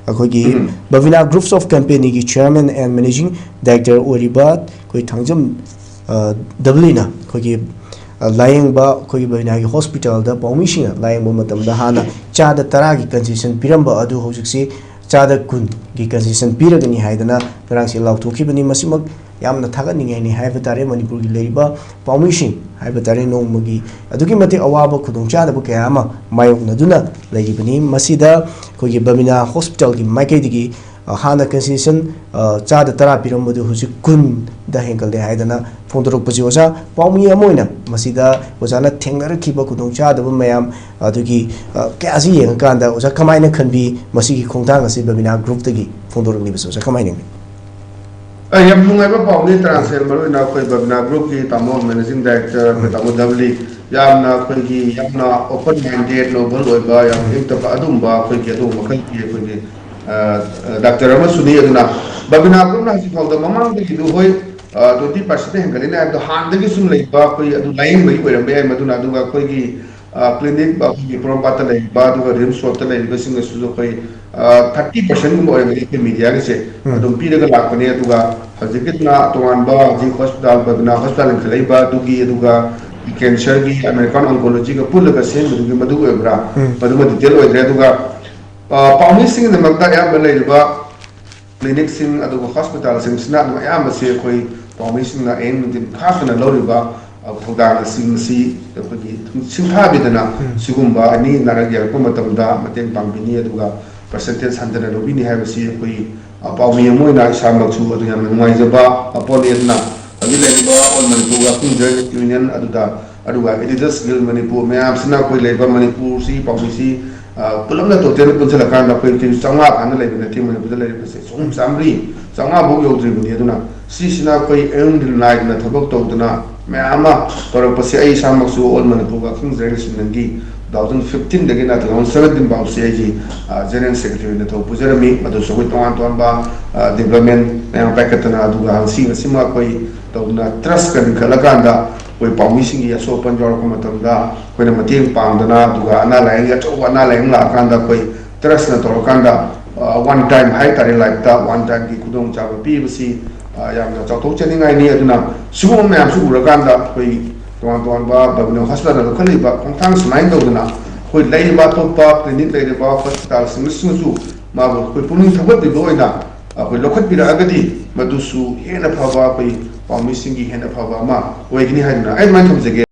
अखोगी बविना groups of company की chairman and managing director ओरिबा कोई थांगजम डबलिना अखोगी लायंगबा अखोगी बविना की हॉस्पिटल दा पौमिसिंग लायंगबा मतमदा हाना चादा तरा की कंसेशन पिरंबा अदु होजिकसे चादा कुन की कंसेशन पिरगनी हाइदना गरांगसे लाउथोखिबनी मसिमक यामना थागनिंगैनि हाइबा तारे मणिपुर की लेरिबा पौमिसिंग हाइबा तारे नोंमगी अदुगी मते अवाबा खुदोंचादबा कयामा मायोकनदुना लेरिबनी मसिदा अखोगी बविना हॉस्पिटल की माइकैदगी हाना कंसेशन चादा तरा पिरंबदु हुजि कुन दा हेंगलदे हाइदना फोंदोरकपसि ओजा पौमी अमोइना मसिदा ओजाना थेंगरखिबा खुदोंचादबा मयाम अदुगी क्याजी येंगकांदा ओजा कमाइना खनबी मसिगी खोंथांग असि बविना ग्रुप तगी फोंदोरकनिबसो ओजा कमाइना यम नुंगाइबा पावनी ट्रांसफर मरुना कोई बविना ग्रुप की तामो मैनेजिंग डायरेक्टर तामो डबली यामना कोई यामना ओपन माइंडेड नोबल ओइबा याम हिमतबा अदुमबा कोई के अदुम मखल की कोई डॉक्टर अमा सुनी अदुना बविना ग्रुप ना हजि फाउदा ममांग दि दु होय 20% हेंगलिना तो हांदगी सुम लेबा कोई अदु लाइन बई ओइरम बे मदुना अदुगा कोई की क्लिनिक बा की प्रोपात लेबा अदुगा रिम्स रोड त लेबा सिंग सुजो कोई 30% गुम ओइरम के मीडिया के से अदुम पीरगा लाकने अदुगा हजिकितना तोवानबा हजि हॉस्पिटल बविना हॉस्पिटल खलेबा दुगी अदुगा कैंसर की अमेरिकन ऑन्कोलॉजी का पुल का सेम दुगी मदु ओइब्रा मदुगा डिटेल ओइद्रे अदुगा पाउमी सिंग ने मगदा या बलेबा क्लिनिक सिंग अदुगा हॉस्पिटल सिंग सिना या मसे कोई पाउमी सिंग ना एम दिन खासना लौरिबा थौदान सिंग सी अखोगी सिंथा बिदना सिगुम्बा अनि नारग यारको मतमदा मतें पांबिनी अदुगा परसेंटेज हंदना लोबिनी हाबसी कोई पाउमी मोइना सामलसु अदु याम नुवाइजबा अपोलेना अदि लेबा ऑल मणिपुर कुंजर यूनियन अदुदा अदुगा एडिडस गिल मणिपुर मैम सिना कोई लेबा मणिपुर सी पाउमी सी पुलमना टोटल पुंसलकान कोई कि चांगा खाना लेबने थे मणिपुर लेबसे सोम सामरी चांगा भोग योद्रिबनी अदुना सिसिना कोई एम दिल नाइट ना थबक तोदना मैम तोरपसे आई सामक्सु ऑल मणिपुर कुंजर सिनंगी 2015 दगी ना 2017 बाउसे जी जनरल सेक्रेटरी ने तो पुजरमी मदु सोई तोन तोन बा डेवलपमेंट मैम पैकेटना अदुगा हंसी सिमा कोई तोना ट्रस्ट कन खलकांदा कोई पाउमी सिंगी असोपन जोरको मतमदा कोई मतेंग पांगदना दुगा अना लाइन या तो अना लाइन ला कांदा कोई ट्रस्ट न तोरकांदा वन टाइम हाई तारे लाइफ ता वन टाइम की खुदों चाबा पीबसी यामना चौथोक चनिंगाई नि अदुना सुगु मैम सुगु रकांदा कोई तोन तोन बा बबनो हॉस्पिटल खलिबा खोंथांग सुनाइन तोदना कोई लेबा तोपा क्लिनिक लेबा हॉस्पिटल सिंगसु माबो कोई पुनिंग थबत दिबोइना कोई लोखत पिरागदी मदुसु हेना फबा कोई पाउमी सिंगी हेना फबा मा ओइगनी हाइना आई मान थमजगे